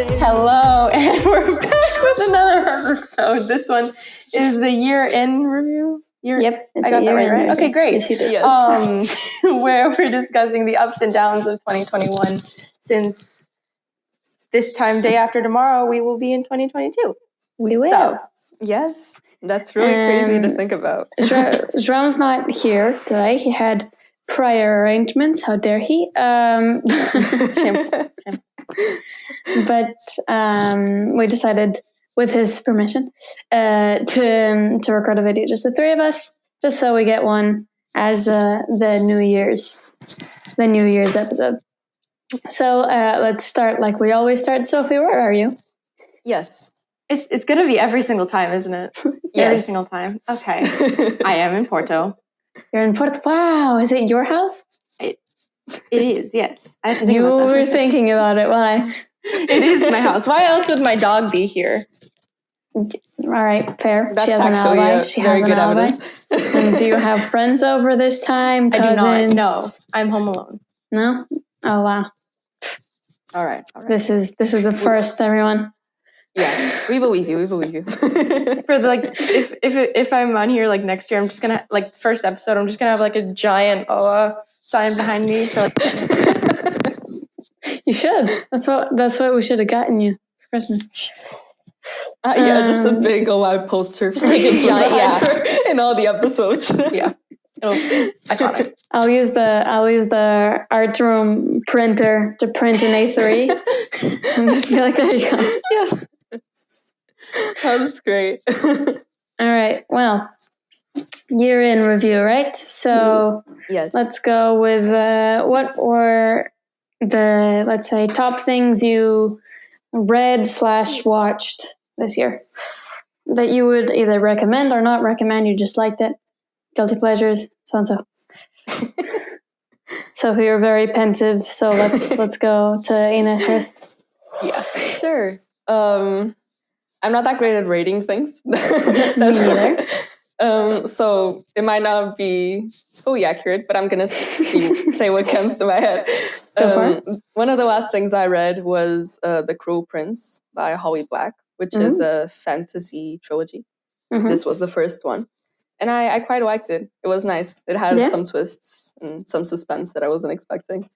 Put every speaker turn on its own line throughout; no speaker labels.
Hello, and we're back with another episode. This one is the year-end review.
Yep,
I got that right? Okay, great.
Yes, you did.
Yes. Where we're discussing the ups and downs of 2021. Since this time, day after tomorrow, we will be in 2022.
We will.
So,
yes, that's really crazy to think about.
Jerome's not here today. He had prior arrangements. How dare he? But we decided, with his permission, to record a video, just the three of us, just so we get one as the New Year's episode. So let's start like we always start. Sophie, where are you?
Yes.
It's going to be every single time, isn't it?
Yes.
Every single time. Okay. I am in Porto.
You're in Porto. Wow, is it your house?
It is, yes. I have to think
You
about that.
were thinking about it. Why?
It is my house. Why else would my dog be here?
All right, fair.
That's
she has an
actually
alibi. She
very
has
good
an alibi.
evidence.
And do you have friends over this time? Cousins?
I do not. No, I'm home alone.
No? Oh wow.
All right.
This is the first, everyone.
Yeah, we believe you.
For if I'm on here like next year, I'm just gonna like first episode. I'm just gonna have like a giant sign behind me. So
You should. That's what we should have gotten you for Christmas.
Yeah, just a big OI poster, like a giant in all the episodes.
Yeah, iconic.
I'll use the art room printer to print an A3 and just be like, there you go.
Yeah. Oh, that's great.
All right. Well, year in review, right? So
yes.
let's go with what were the, let's say, top things you read/watched this year that you would either recommend or not recommend. You just liked it. Guilty pleasures, so and so. So you're very pensive. So let's go to Ines first.
Yeah, sure. I'm not that great at rating things. That's
Me neither.
So it might not be fully accurate, but I'm gonna say what comes to my head. One of the last things I read was The Cruel Prince by Holly Black, which is a fantasy trilogy.
Mm-hmm.
This was the first one, and I quite liked it. It was nice. It had some twists and some suspense that I wasn't expecting.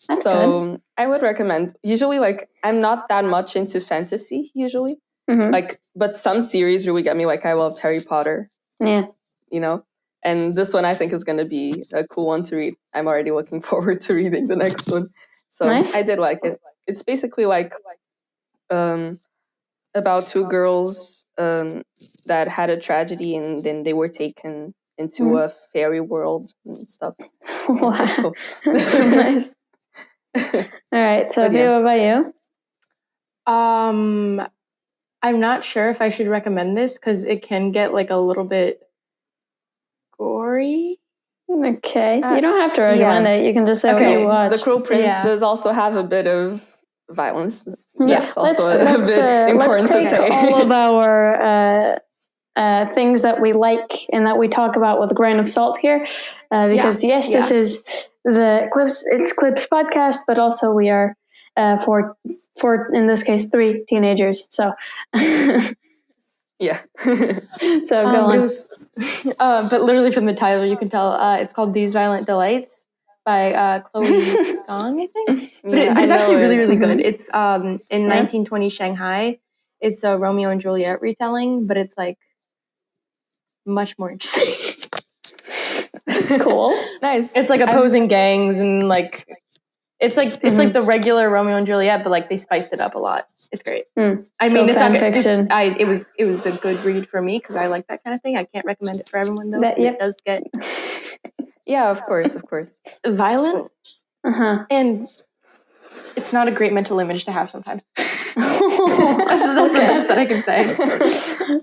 That's
so
good.
I would recommend. Usually, like I'm not that much into fantasy usually.
Mm-hmm.
But some series really get me. Like I loved Harry Potter.
Yeah.
You know, and this one I think is going to be a cool one to read. I'm already looking forward to reading the next one. So
nice.
I did like it. It's basically like about two girls that had a tragedy and then they were taken into a fairy world and stuff.
Wow.
That's cool.
Nice. All right. So, what about you?
I'm not sure if I should recommend this because it can get like a little bit gory.
Okay. You don't have to recommend it. You can just say what you watched.
The Cruel Prince does also have a bit of violence.
Yeah.
That's also a bit important to say.
Let's take all of our things that we like and that we talk about with a grain of salt here. Because this is the Clips. It's Clips podcast, but also we are for in this case 3 teenagers. So
yeah.
So go on.
But literally from the title you can tell it's called These Violent Delights by Chloe Gong, I think. But it's actually really, really good. It's in 1920 Shanghai. It's a Romeo and Juliet retelling, but it's like much more interesting.
Cool.
Nice.
It's like opposing gangs and like it's like the regular Romeo and Juliet, but like they spiced it up a lot. It's great. I mean, it's fan fiction. It was a good read for me because I like that kind of thing. I can't recommend it for everyone though. It does get
yeah, of course,
violent, and it's not a great mental image to have sometimes. That's the best that I can say.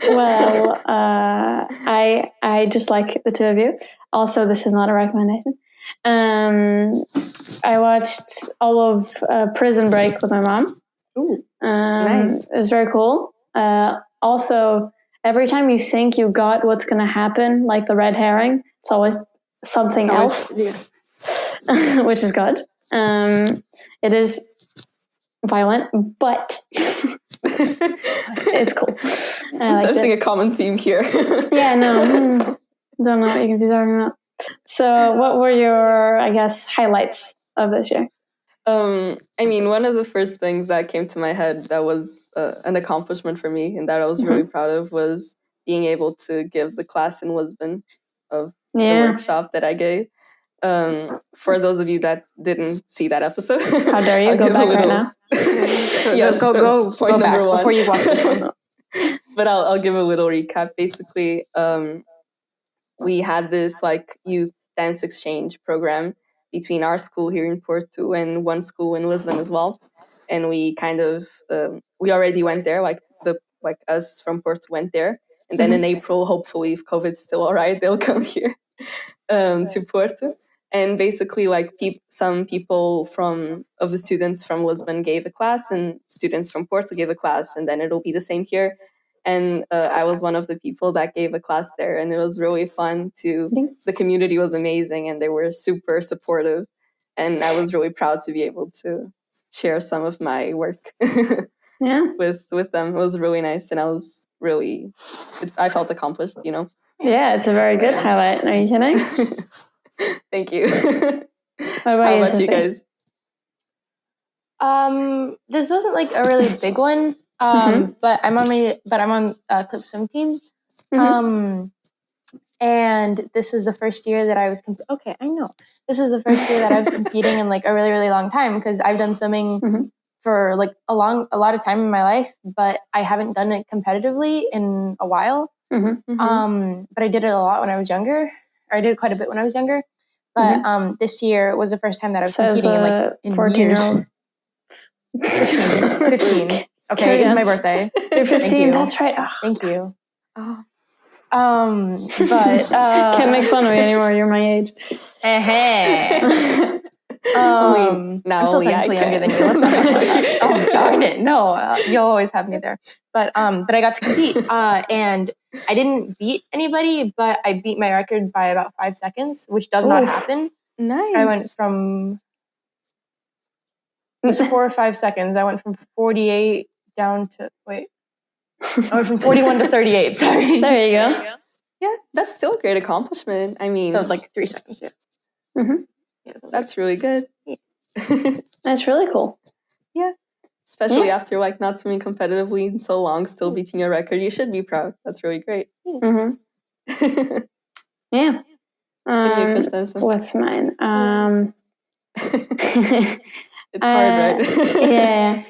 Well, I just like the two of you. Also, this is not a recommendation. I watched all of Prison Break with my mom.
Ooh,
nice.
It was very cool. Also, every time you think you got what's going to happen, like the red herring, it's always something else, which is good. It is violent, but it's cool.
I'm sensing a common theme here.
Yeah, no, don't know what you can be talking about. So what were your, I guess, highlights of this year?
I mean, one of the first things that came to my head that was an accomplishment for me and that I was really proud of was being able to give the class in Lisbon of the workshop that I gave. For those of you that didn't see that episode,
how dare you go back right now?
Yes,
go
point number
back
one.
before you watch this one.
But I'll give a little recap. Basically, we had this like youth dance exchange program between our school here in Porto and one school in Lisbon as well. And we kind of we already went there, like us from Porto went there. And then in April, hopefully, if COVID's still all right, they'll come here to Porto. And basically, like some people of the students from Lisbon gave a class, and students from Porto gave a class, and then it'll be the same here. And I was one of the people that gave a class there, and it was really fun. The community was amazing, and they were super supportive, and I was really proud to be able to share some of my work with them. It was really nice, and I felt accomplished, you know.
Yeah, it's a very good highlight. Are you kidding?
Thank you.
How about
you guys?
This wasn't like a really big one. But I'm on Clip Swim team. And this was the first year that I was this is the first year that I was competing in like a really, really long time, because I've done swimming for like a lot of time in my life, but I haven't done it competitively in a while. But I did it a lot when I was younger, or I did it quite a bit when I was younger. But this year was the first time that I was competing in 14-year-old. 15. Okay, it's my birthday.
You're 15. That's right. Oh,
thank you.
Oh.
But
can't make fun of you anymore. You're my age.
I'm still technically younger than you. Let's not oh darn it! No, you'll always have me there. But I got to compete, and I didn't beat anybody, but I beat my record by about 5 seconds, which does not happen.
Nice.
I went from 4 or 5 seconds. I went from 48 down to I went from 41 to 38. Sorry.
There you go.
Yeah, that's still a great accomplishment. I mean,
so like 3 seconds. Yeah.
Yeah, that's really good.
That's really cool.
Yeah, especially after like not swimming competitively in so long, still beating your record. You should be proud. That's really great.
Yeah. What's mine?
It's hard, right?
Yeah.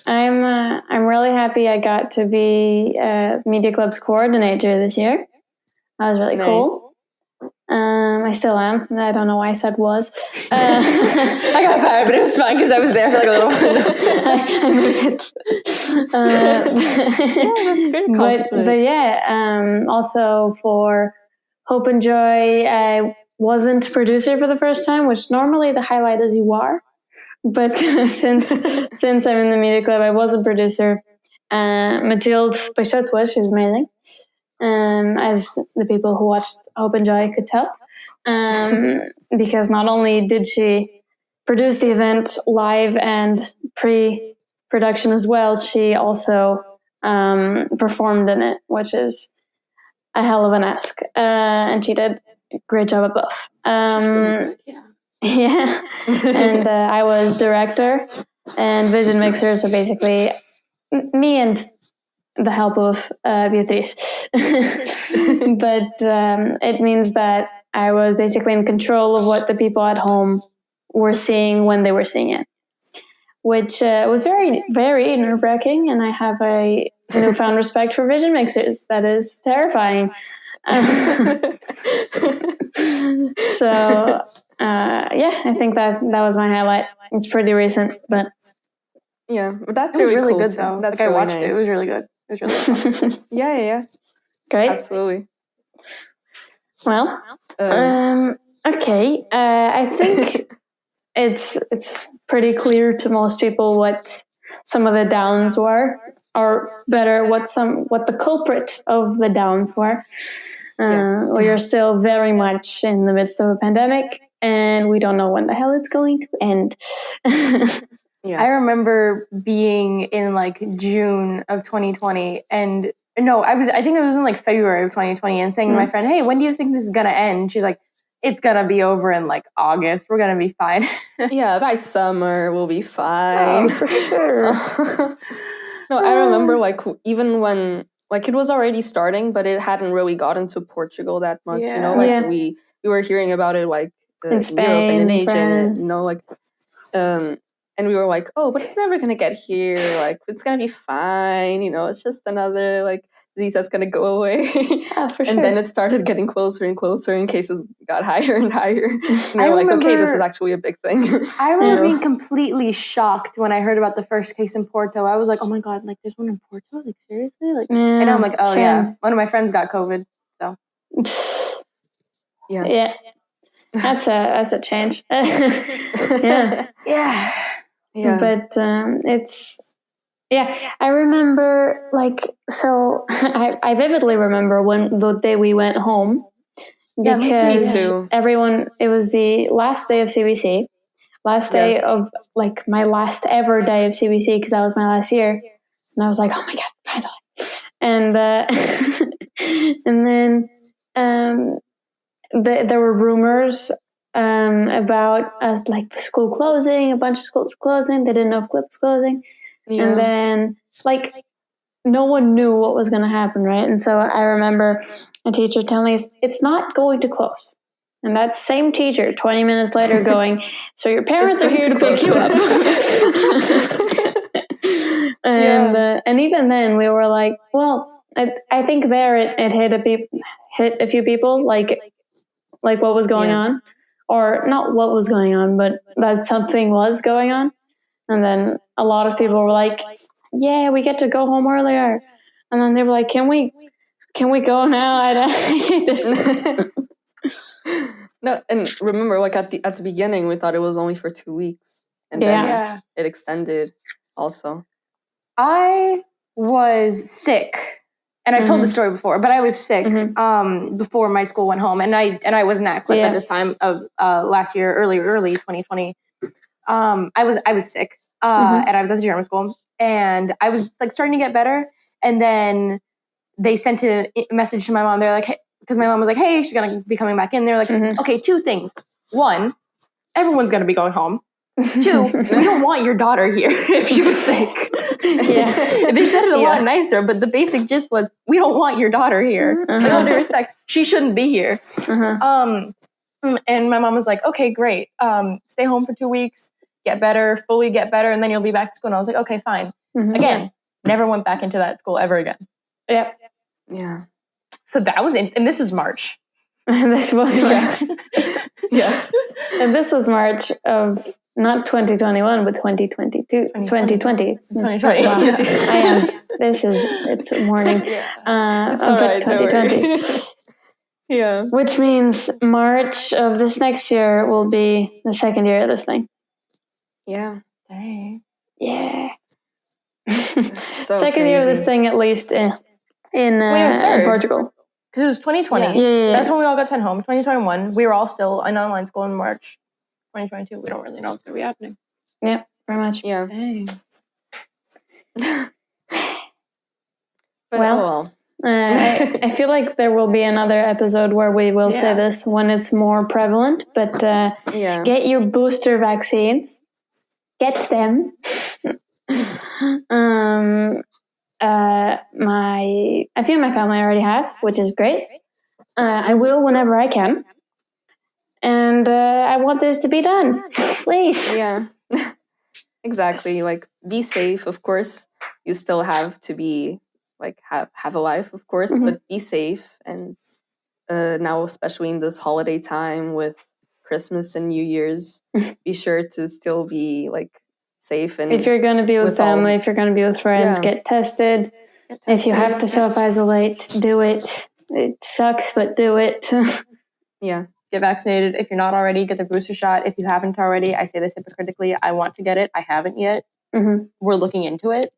I'm really happy I got to be Media Club's coordinator this year. That was really cool. I still am. I don't know why I said was.
I got fired, but it was fine because I was there for like a little while.
I made it.
Yeah, that's great accomplishment.
But yeah, also for Hope and Joy, I wasn't producer for the first time, which normally the highlight is you are. But since I'm in the Media Club, I was a producer. Mathilde Peixoto was, she was amazing. As the people who watched Hope and Joy could tell. Because not only did she produce the event live and pre-production as well, she also performed in it, which is a hell of an ask. And she did a great job at both. Yeah. And I was director and vision mixer, so basically me and the help of Beatrice. But it means that I was basically in control of what the people at home were seeing when they were seeing it, which was very, very nerve-wracking, and I have a newfound respect for vision mixers. That is terrifying. So, yeah, I think that was my highlight. It's pretty recent, but...
Yeah, but that's
really
cool
good,
too.
though.
That's
like,
really
I watched
nice.
it. It was really good. It was really fun.
Yeah.
Great.
Absolutely.
Well, okay. I think it's pretty clear to most people what some of the downs were, or better, what the culprit of the downs were. We are still very much in the midst of a pandemic, and we don't know when the hell it's going to end.
I remember being in like June of 2020 and no, I think it was in like February of 2020 and saying to my friend, hey, when do you think this is going to end? She's like, it's going to be over in like August. We're going to be fine.
Yeah, by summer we'll be fine.
Oh, for sure.
No, I remember like even when like it was already starting, but it hadn't really gotten to Portugal that much, you know, like we were hearing about it like
in Spain,
Europe and in Asia,
France.
you know, like and we were like, oh, but it's never gonna get here. Like, it's gonna be fine. You know, it's just another like disease that's gonna go away.
Oh, for sure.
And then it started getting closer and closer, and cases got higher and higher. And we're like, okay, this is actually a big thing.
I remember being completely shocked when I heard about the first case in Porto. I was like, oh my god, like there's one in Porto? Like seriously? Like, and now I'm like, oh yeah, one of my friends got COVID. So
yeah. That's a change. Yeah. But I remember so I vividly remember when the day we went home because everyone, it was the last day of CBC, last day of like my last ever day of CBC because that was my last year, and I was like, oh my god, finally, and and then there were rumors about us, like the school closing, a bunch of schools closing. They didn't know if CLIP was closing. And then like no one knew what was going to happen, right? And so I remember a teacher telling us it's not going to close. And that same teacher 20 minutes later going, so your parents are here to pick you up. And even then we were like, well, I think there it hit a few people like what was going on. Or not what was going on, but that something was going on. And then a lot of people were like, yeah, we get to go home earlier. And then they were like, can we go now? I hate this.
No, and remember, like at the beginning, we thought it was only for 2 weeks. And then it extended also.
I was sick. And I've told the story before, but I was sick before my school went home, and I wasn't at CLIP at this time of last year, early 2020. I was sick, and I was at the German school, and I was like starting to get better, and then they sent a message to my mom. They're like, hey, because my mom was like, hey, she's gonna be coming back in. They're like, okay, 2 things. 1, everyone's gonna be going home. 2, we don't want your daughter here if she was sick. They said it a lot nicer, but the basic gist was, we don't want your daughter here. With all due respect, she shouldn't be here. And my mom was like, okay, great. Stay home for 2 weeks, fully get better, and then you'll be back to school. And I was like, okay, fine. Again, never went back into that school ever again.
Yep.
Yeah. So that was and this was March.
This was March. And this was March of not 2021, but 2022. 2020. Wow. I am. It's morning.
It's all right, 2020.
Which means March of this next year will be the second year of this thing.
Yeah.
Dang.
Yeah.
So
second year of this thing, at least in Portugal.
Because it was 2020.
Yeah.
That's when we all got sent home. 2021, we were all still in online school in March. 2022, we don't really know what's going to be happening.
Yeah, very much.
Yeah.
Dang.
I feel like there will be another episode where we will say this when it's more prevalent. But get your booster vaccines. Get them. I feel my family already have, which is great. I will whenever I can. And I want this to be done, please.
Yeah, exactly. Like, be safe. Of course, you still have to be like have a life, of course, but be safe. And now, especially in this holiday time with Christmas and New Year's, be sure to still be like safe. And
if you're going to be with family, if you're going to be with friends, get tested. If you have to self-isolate, do it. It sucks, but do it.
Get vaccinated. If you're not already, get the booster shot. If you haven't already, I say this hypocritically, I want to get it. I haven't yet. We're looking into it.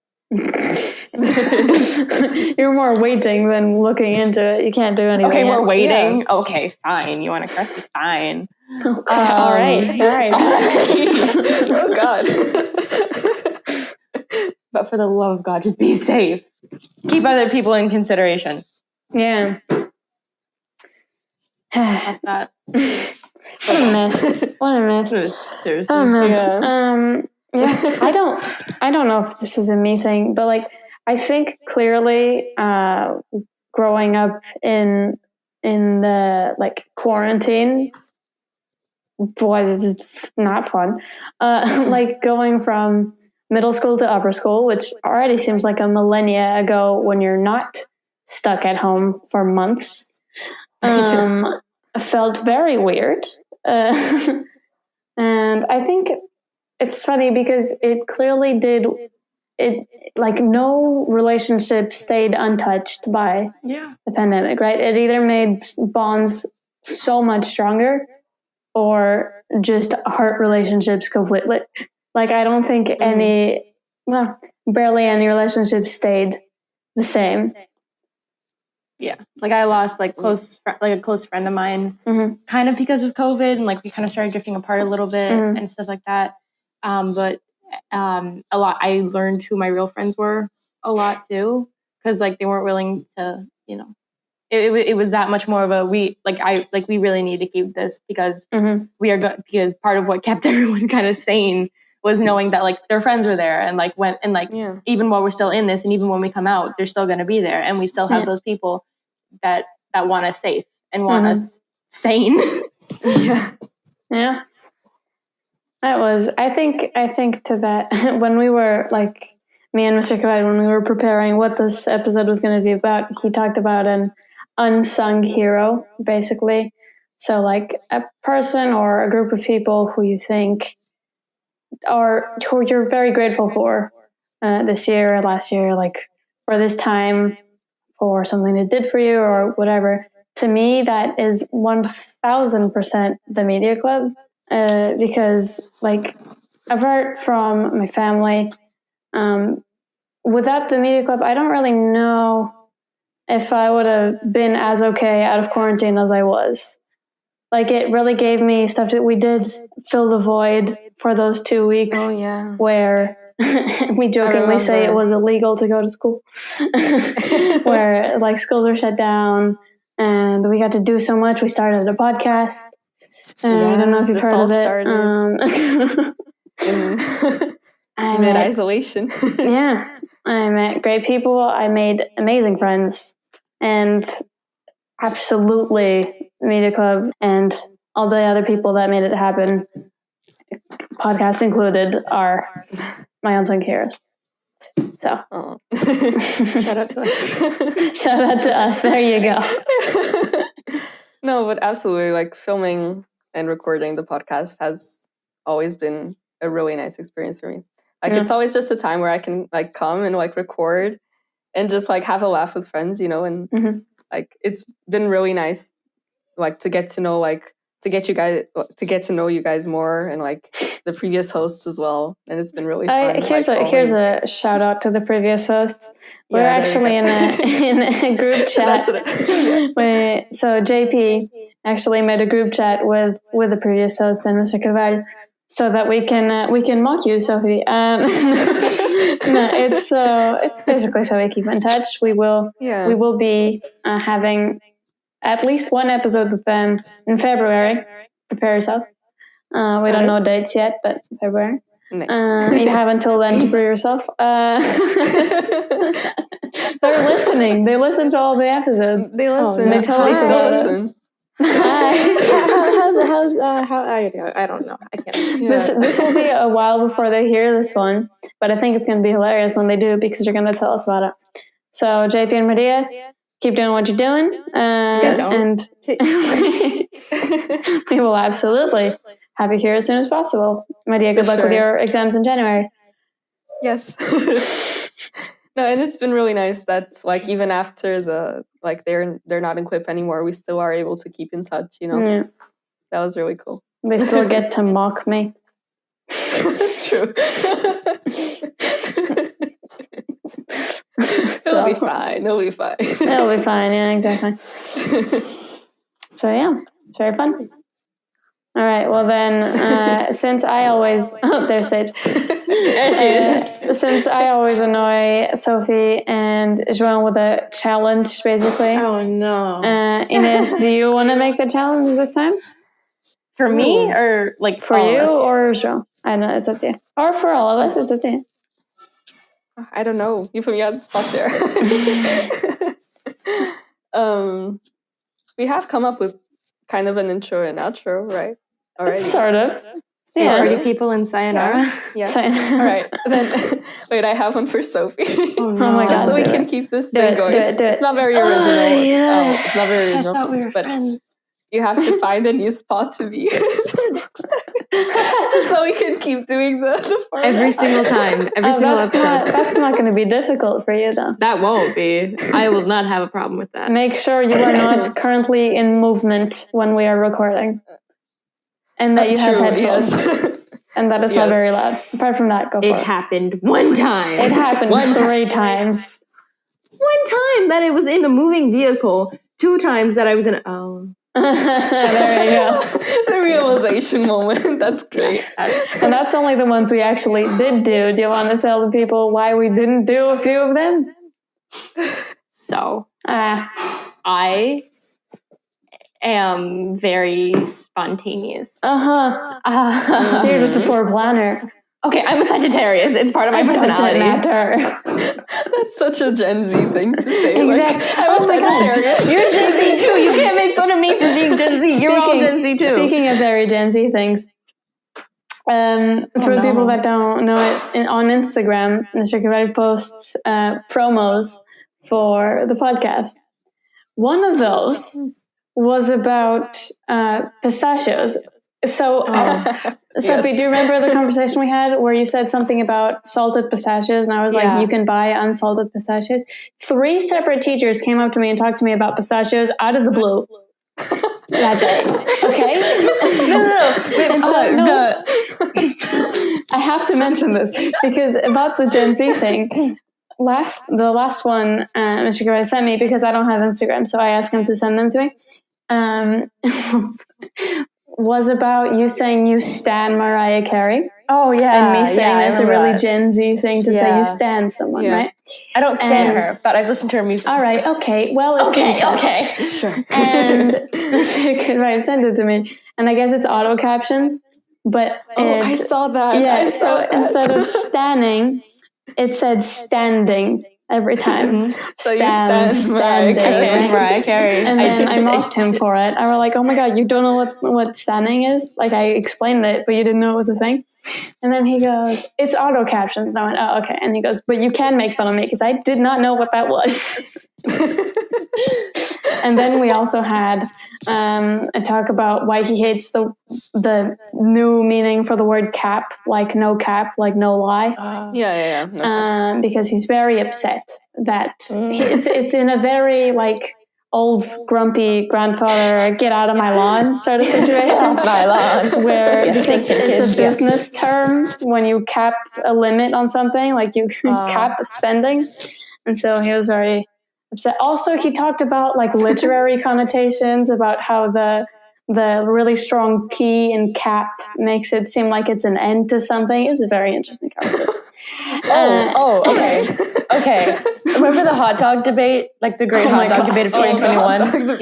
You're more waiting than looking into it. You can't do anything.
Okay, we're waiting. Yeah. Okay, fine. You want to correct me? Fine.
Okay, all right. Sorry.
Oh, God.
but for the love of God, just be safe. Keep other people in consideration.
Yeah.
That's that.
What a mess. What a mess.
Seriously.
Oh man.
Yeah.
I don't know if this is a me thing, but like I think clearly growing up in the like quarantine was not fun. Like going from middle school to upper school, which already seems like a millennia ago when you're not stuck at home for months. Felt very weird. And I think it's funny because it clearly did it, like no relationship stayed untouched by the pandemic, right? It either made bonds so much stronger or just hurt relationships completely. Like I don't think barely any relationships stayed the same.
Yeah, like I lost like a close friend of mine, kind of because of COVID, and like we kind of started drifting apart a little bit and stuff like that. But a lot, I learned who my real friends were a lot too, because like they weren't willing to, you know, it was that much more of a we really need to keep this because we are because part of what kept everyone kind of sane was knowing that like their friends were there and like went and like even while we're still in this and even when we come out, they're still going to be there and we still have those people that want us safe and want us sane.
Yeah. That was I think to that when we were like me and Mr. Kavad, when we were preparing what this episode was going to be about, he talked about an unsung hero, basically. So like a person or a group of people who you think who you're very grateful for this year or last year, like for this time, for something it did for you or whatever. To me, that is 1000% the Media Club, because like apart from my family, without the Media Club, I don't really know if I would have been as okay out of quarantine as I was. Like it really gave me stuff that we did fill the void for those 2 weeks where we jokingly say it was illegal to go to school, where like schools were shut down and we got to do so much. We started a podcast. I don't know if you've heard of
it. Amid isolation.
I met great people. I made amazing friends, and absolutely Media Club and all the other people that made it happen, podcast included, are my unsung heroes. So
shout out to us.
Shout out to us. There you go.
No, but absolutely, like filming and recording the podcast has always been a really nice experience for me. Like it's always just a time where I can like come and like record and just like have a laugh with friends, you know, and like it's been really nice like to get to know to get to know you guys more and like the previous hosts as well, and it's been really fun.
Here's a shout out to the previous hosts. We're actually in a group chat. So JP actually made a group chat with the previous hosts and Mr. Carvalho, so that we can mock you, Sophie. No, it's basically so we keep in touch. We will be having at least one episode with them in February. Prepare yourself. We don't know dates yet, but February. Nice. You have until then to prove yourself. They're listening. They listen to all the episodes.
They listen.
They tell us about it.
I don't know. I can't.
This will be a while before they hear this one, but I think it's going to be hilarious when they do because you're going to tell us about it. So JP and Medea, keep doing what you're doing, and we will absolutely have you here as soon as possible. Medea, good luck with your exams in January.
Yes. No, and it's been really nice that like even after they're not in Clip anymore, we still are able to keep in touch, you know. Yeah. That was really cool.
They still get to mock me.
True. It'll be fine. It'll be fine.
Yeah, exactly. So yeah, it's very fun. All right. Well, then, since I always... Oh, there's Sage. Since I always annoy Sophie and Joan with a challenge, basically.
Oh, no.
Ines, do you want to make the challenge this time?
For me or like
for you or Joan? I don't know. It's up to you. Or for all of us, it's up to you.
I don't know. You put me on the spot there. We have come up with kind of an intro and outro, right? Already.
Sort of.
Yeah. Party people in Sayonara.
Yeah. All right. Then, wait, I have one for Sophie.
Oh, no.
My God.
Just so we can keep this thing going. It's not very original. It's not very original.
I thought we were friends.
You have to find a new spot to be for next time. Just so we can keep doing the format.
Every single time. Every single episode.
That's not going to be difficult for you, though.
That won't be. I will not have a problem with that.
Make sure you are not currently in movement when we are recording. And that you have headphones. Yes. And that is not very loud. Apart from that, go for it.
It happened one time.
It happened 3 times.
One time that it was in a moving vehicle. 2 times that I was in
there you go.
The realization moment. That's great.
And that's only the ones we actually did do. Do you want to tell the people why we didn't do a few of them?
So, I am very spontaneous.
You're just a poor planner.
Okay, I'm a Sagittarius. It's part of my personality.
That's such a Gen Z thing to say.
Exactly.
Like, I'm a Sagittarius.
You're Gen Z too. You can't make fun of me for being Gen Z. You're all Gen Z too.
Speaking of very Gen Z things, for the people that don't know it, on Instagram, Mr. Kirati posts promos for the podcast. One of those was about pistachios. So, Sophie, do you remember the conversation we had where you said something about salted pistachios? And I was like, you can buy unsalted pistachios. 3 separate teachers came up to me and talked to me about pistachios out of the blue that day. Okay? No. I have to mention this because about the Gen Z thing. The last one Mr. Gray sent me, because I don't have Instagram, so I asked him to send them to me. Was about you saying you stan Mariah Carey.
Oh, yeah.
And me saying that's a really Gen Z thing to say you stan someone, right?
I don't stan her, but I've listened to her music.
All right, okay. Well, it's
okay.
Sure. And you could send it to me. And I guess it's auto captions, but
I saw that.
Yeah, instead of standing, it said standing every time.
So you stand
Mariah Carey.
And then I mocked him for it. I was like, oh my God, you don't know what standing is? Like, I explained it, but you didn't know it was a thing. And then he goes, it's auto captions. And I went, oh, okay. And he goes, but you can make fun of me because I did not know what that was. And then we also had a talk about why he hates the new meaning for the word cap, like no lie.
No
because he's very upset that it's in a very like old grumpy grandfather get out of my lawn sort of situation.
My lawn.
Where because it's a business term when you cap a limit on something, like you cap spending. And so he was very upset. Also, he talked about like literary connotations, about how the really strong P in cap makes it seem like it's an end to something. It's a very interesting conversation.
Okay. Remember the hot dog debate? Like the great hot dog debate of 2021?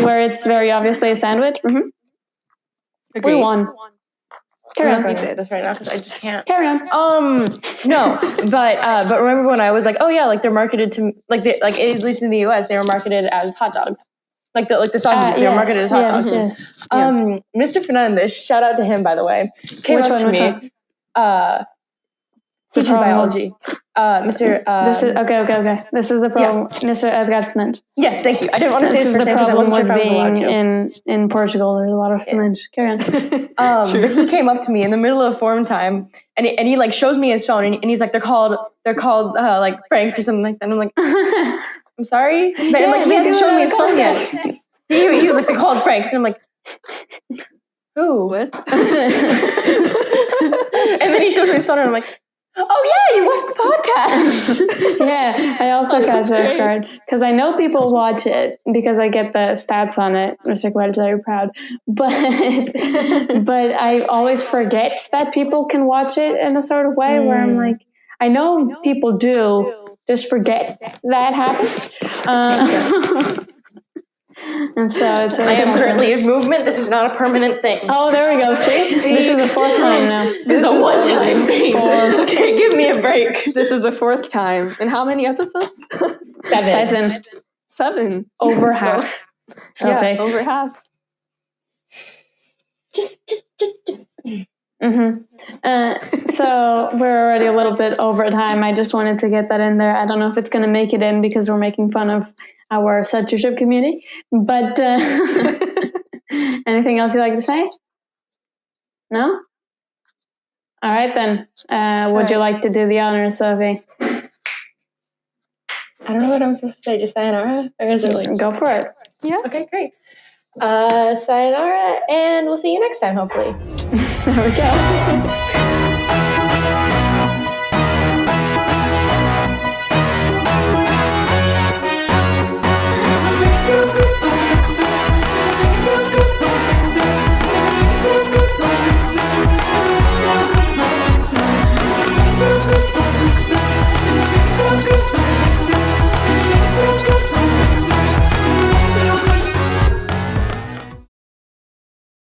Where it's very obviously a sandwich? Mm-hmm. We won.
Carry on. I say this right now because I just can't.
Carry on.
No, but remember when I was like, oh yeah, like they're marketed to like at least in the US they were marketed as hot dogs, like the sausages they were marketed as hot dogs.
Yes.
Mr. Fernandez, shout out to him by the way, came up to me. Teaches biology. Mr.
This is okay. This is the problem, Mr. Edgar.
Yes, thank you. I didn't want to say his first name because I wasn't sure if I was allowed to.
In Portugal, there's a lot of Flemish. Carry on.
But he came up to me in the middle of form time, and he like shows me his phone, and he's like, they're called like pranks or something like that. And I'm like, I'm sorry, but like he hadn't shown me his phone yet. He was like, they're called pranks, and I'm like, who?
What?
And then he shows me his phone, and I'm like, Oh yeah, you watched the podcast.
Yeah, I also catch it off guard because I know people watch it because I get the stats on it, which I'm very proud. But I always forget that people can watch it in a sort of way where I'm like, I know people do, just forget that happens. And so I
am currently in movement. This is not a permanent thing.
Oh, there we go. See? This is the 4th time now.
This is a one-time thing. Okay, give me a break.
This is the 4th time. And how many episodes?
7. Over half.
So, yeah, over half.
Just.
So we're already a little bit over time. I just wanted to get that in there. I don't know if it's going to make it in because we're making fun of our censorship community. But anything else you'd like to say? No? All right, then. Would you like to do the honors, Sophie?
I don't know what I'm supposed to say. Just sayonara? Or is it like...
Go for it.
Yeah. Okay, great. Sayonara, and we'll see you next time, hopefully.
There we go.